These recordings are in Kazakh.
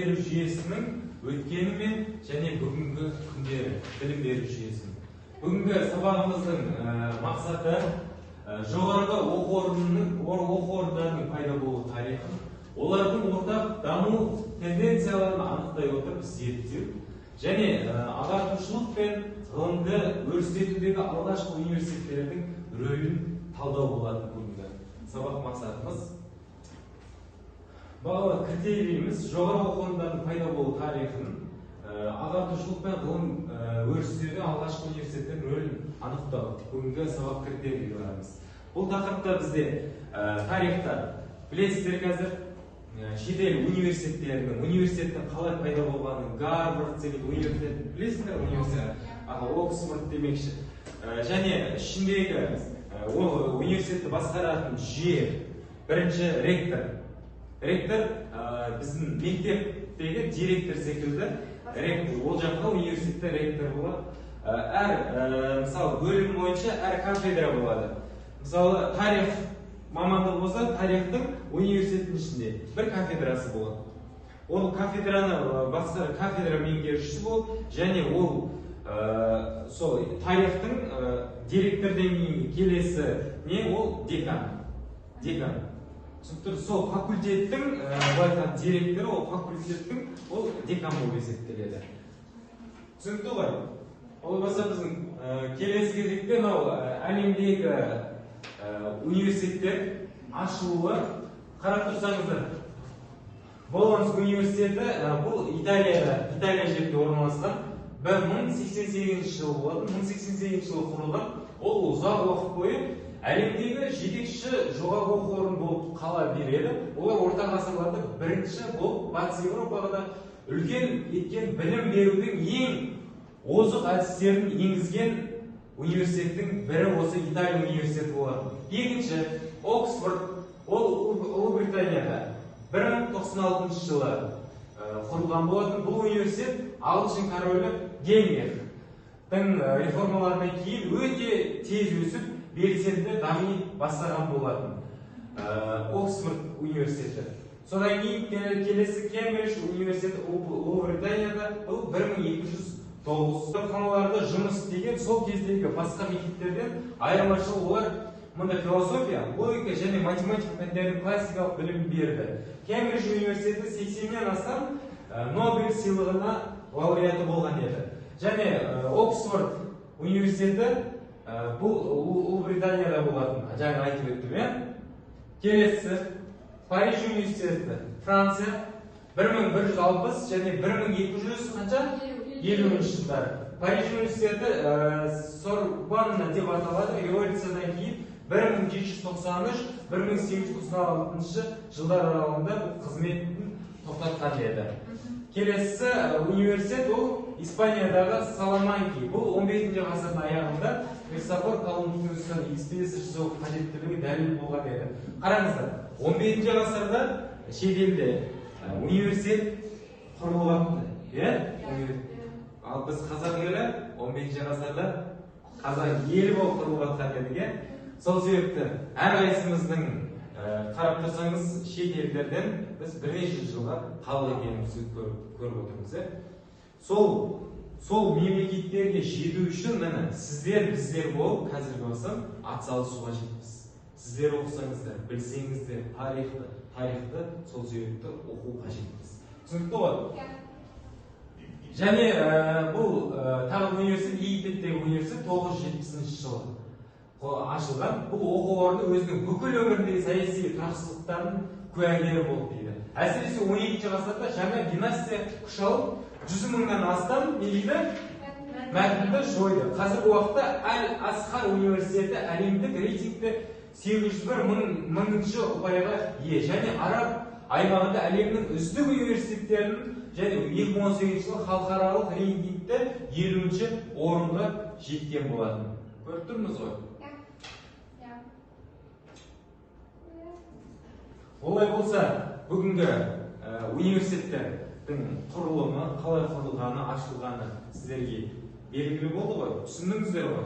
беру жүйесінің өткені мен және бүгінгі күндері білім беру жүйесінің. Бүгінгі сабағымыздың мақсаты жоғарғы оқу орындарының пайда болу тарихын, олардың ортақ даму тенденцияларын анықтай отырып зерттеу және ағартушылық пен ғылымды өрістетудегі алғашқы университеттердің рөлін талдау болады. Бүгінгі сабақ мақсатымыз бағалы критерийіміз жоғарғы оқу орындарының пайда болу тарихын, ағартушылық пен ғылым өрістетуде алғашқы университеттердің рөлін анықтау. Бүгінгі сабақ критерийлеріміз. Бұл тақырыпта бізде тарихта білесіздер қазір шетел университеттің қалай пайда болғанын, Гарвард секілді университет білесіздер, Оксфорд демекші. Және ішіндегі университетті басқаратын жүйе, бірінші ректор. Ректор біздің мектептегі директор секілді, ол жаққа университетте ректор болады. Мысалы, бөлім бойынша әр кафедра болады. Мысалы, тарих мамандығы болса, тарихтың университеттің ішінде бір кафедрасы болады. Ол кафедраны басқару кафедра меңгерушісі болып, және ол сол тарихтың директордан кейін келесі не ол декан. Сол факультеттің директоры, ол факультеттің ол декан болып есептеледі. Түсінікті ғой? Ол болса біздің келесі кезекте әлемдегі университеттер ашылуы. Қарап тұрсаңыздар, Болонс университеті бұл Италия жерінде орналасқан. 1088 жылы болатын, 1088 жылы құрылған. Ол ұзақ уақыт бойы әлемдегі жетекші жоғарғы оқу орны болып қала береді. Олар орта ғасырларда бірінші болып Батыс Еуропаға да үлкен еткен білім берудің ең озық әдістерін енгізген университеттің бірі осы Италия университеті болады. Екінші, Оксфорд, ол Ұлыбританияда 1096 жылы құрылған болатын. Бұл университет ағылшын королі Генрихтің реформаларынан кейін өте тез өсіп, белсенді дами бастаған болатын. Оксфорд университеті. Содан кейін келесі Кембридж университеті Ұлыбританияда бұл 1209 қалаларда жұмыс істеген. Сол кездегі басқа мектептерден айырмашылығы олар мұнда философия, логика және математика пәндерінің классикалық білім берді. Кембридж университеті 80-нен астам Нобель сыйлығына лауреаты болған еді. Және Оксфорд университеті бұл Ұлыбританияда болатын. Жаңа айтып өттім, келесі Париж университеті, Франция 1160 және 1200 қанша? 50-ші жылдары. Париж университеті Сорбонна деп аталады. Революциядан кейін 1793-1896 жылдар аралығында бұл қызметін тоқтатқан еді. Келесі университет ол Испаниядағы Саламанки. Бұл 15-ші ғасырдың аяғында Христофор Колумбтың экспедиция жасау қажеттілігі дәлел болған еді. Қараңыздар, 15-ші ғасырда шетелде университет құрылған. Ал біз қазақ елі 15-ші ғасырда қазақ елі болып құрылған еді. Сол себепті әрқайсымыздың қарап тұрсаңыз шет елдерден біз бірнеше жылға қалай екенімізді көріп отырмыз. Сол мемлекеттерге жету үшін біздер болып қазіргі болсам атсалысуға жетпіз. Сіздер оқысаңыздар, білсеңіздер тарихты сол себепті оқу қажетпіз. Түсінікті ғой? Және бұл тағы университет, Египеттегі университет 970 жылы ашылған. Бұл оқу орны өзінің бүкіл өміріндегі саяси тұрақсыздықтардың куәгері болды дейді. Әсіресе 12-ші ғасырда жаңа династия күш алып, 100 мыңнан астам мәтінді жойды. Қазіргі уақытта Әл-Асқар университеті әлемдік рейтингте 801 мыңыншы ұпайға ие. Және араб аймағында әлемнің үздік университеттерінің және 2018 жылы халықаралық рейтингте 50-ші орынға жеткен болатын. Көріп тұрмыз ғой? Олай болса, бүгінгі университеттердің құрылымы, қалай құрылғаны, ашылғаны сіздерге белгілі болды ғой? Түсіндіңіздер ғой?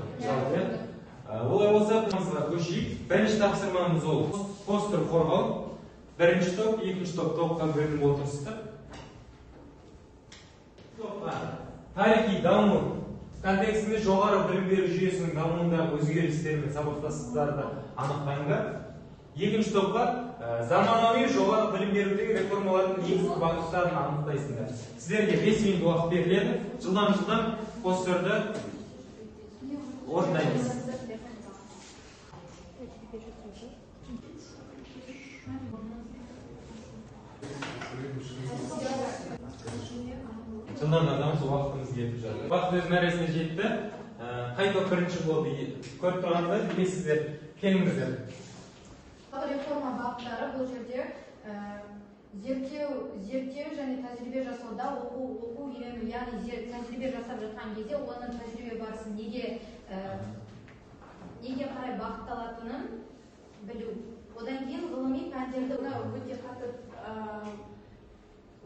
Олай болса, көшейік. Бірінші тапсырмамыз ол постер қорғау. Бірінші топ, екінші топқа бөлініп отырсыздар. Тарихи даму контекстінде жоғары білім беру жүйесінің дамуындағы өзгерістер мен сабақтастықтарды анықтаңдар. Екінші топқа заманауи жоғары білім берудегі реформалардың негізгі бағыттарын анықтайсыңдар. Сіздерге 5 минут уақыт беріледі. Жылдан постерді орындаймыз. Жылдамдамыз, уақытымыз кетіп жатыр. Уақыт өз мәресіне жетті. Қайта бірінші болды. Көріп тұрғандар, білесіздер, келіңіздер. Реформа бағыттары бұл жерде зерттеу және тәжірибе жасауда оқу үйрену, яғни тәжірибе жасап жатқан кезде оның тәжірибе барысын неге қарай бағытталатынын білу. Одан кейін ғылыми пәндерді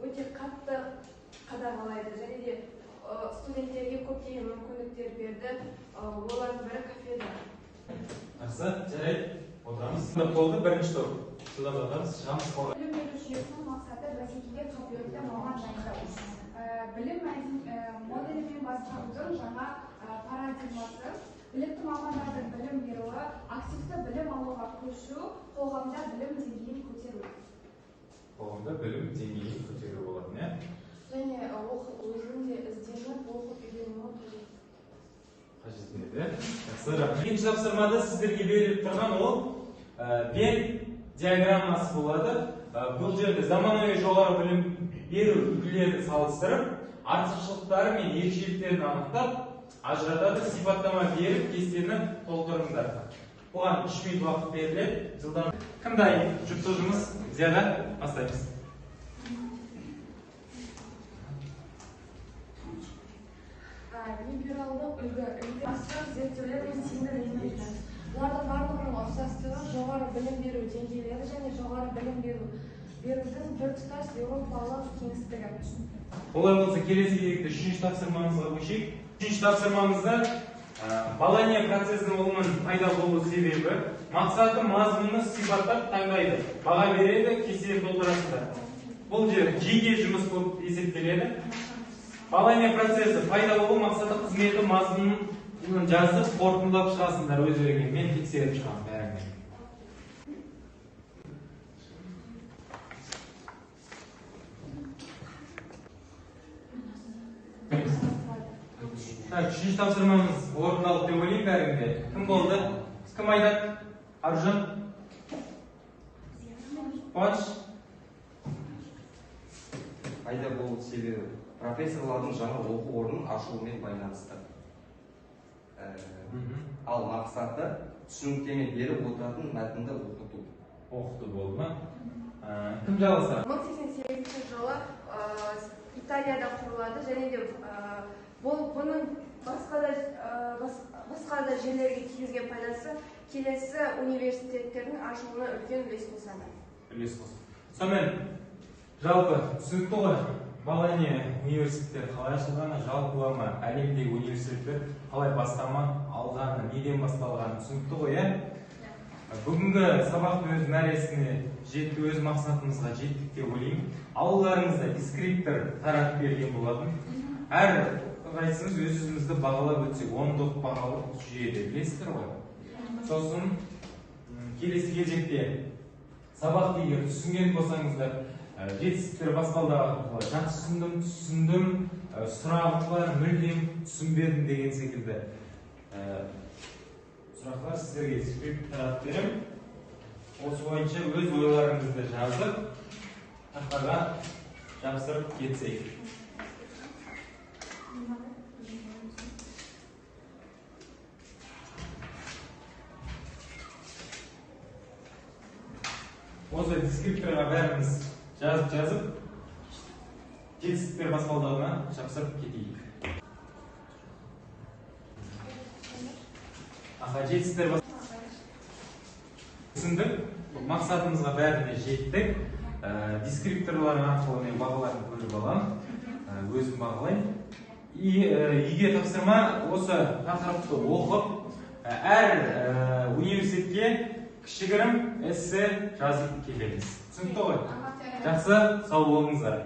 өте қатты қадағалайды және де студенттерге көптеген мүмкіндіктер берді. Олардың бірі кафедра. Жақсы, жарайды. Отырамыз. Болды бірінші топ. Жылдамдамыз, шығамыз қолға. Білім беру жүйесінің мақсаты бәсекеге қабілетті маман дайындау. Білім моделімен басқарудың жаңа парадигмасы, білікті мамандардың білім беруі, активті білім алуға көшу, қоғамда білім деңгейін көтеру. Қоғамда білім деңгейін көтеру болады, не? Және өзінің де ізденіп оқып үйренуі қажет еді. Жақсы, рахмет. Екінші тапсырмада сіздерге беріліп тұрған ол Вен диаграммасы болады. Бұл жерде заманауи жоғары білім беру үлгілерін салыстырып, артықшылықтары мен ерекшеліктерін анықтап, ажыратады, сипаттама беріп, кестені толтырыңдар. Бұған 3 минут уақыт беріледі. Жылдан кім дайын? Жұптызымыз Зияда, бастаймыз. либералдық үлгі зерттеулер мен тиімді еңбектер. Олардың барлығының ұқсастығы жоғары білім беру деңгейлері және жоғары білім берудің біртұтас еуропалық кеңістігі. Олай болса келесі кезекте үшінші тапсырмамызға көшейік. Үшінші тапсырмамызда Болонья процесінің олымын пайда болу себебі, мақсаты мазмұны сипаттап таңдайды, баға береді, кестені толтырасыздар. Бұл жер жеке жұмыс болып есептеледі. Болонья процесі пайда болу мақсаты қызметі мазмұнын жазып, қорытындылап шығасыңдар өздеріңе. Мен тексеріп шығамын бәріңе. Үшінші тапсырмамыз орындалды деп ойлаймын бәріңде. Кім болды? Кім айтады? Аружан? Қуаныш? Пайда болу себебі профессорлардың жаңа оқу орнын ашуымен байланысты. Ал мақсаты түсініктеме беріп отыратын мәтінді оқыту. Оқыту болды ма? Кім жалғастырады? 1888 жылы Италияда құрылады және де бұның басқа да жерлерге тигізген пайдасы келесі университеттердің ашылуына үлкен үлес қосады. Үлес қосады. Сонымен жалпы түсінікті ғой. Болонья университеттері қалай ашылғаны, жалпылама әлемдегі университеттер қалай бастама алғаны, неден басталғаны түсінікті ғой, Бүгінгі сабақтың өз мәресіне жетті, өз мақсатымызға жеттік деп ойлаймын. Аулаларыңызда дескриптор таратып берген болатын. Әр қайсымыз өз-өзімізді бағалап өтсек, ондық бағалық жүйеде білесіздер ғой. Сосын келесі кезекте сабақты егер түсінген болсаңыздар, жетістіктер баспалдағы жақсы түсіндім, сұрағым бар, мүлдем түсінбедім деген секілді сұрақтар сіздерге скрипт таратып беремін. Осы бойынша өз ойларыңызды жазып, тақтаға жабыстырып кетсек. Осы дескрипторға бәріміз жазып, жетістіктер баспалдағына жабыстырып кетейік. Жетістіктер түсіндік, мақсатымызға бәріне жеттік. Дескрипторлар арқылы мен бағаларын көріп аламын, өзім бағалаймын. Үйге тапсырма осы тақырыпты оқып, әр университетке кішігірім эссе жазып келеміз. Түсінікті ғой? Жақсы, сау болыңыздар.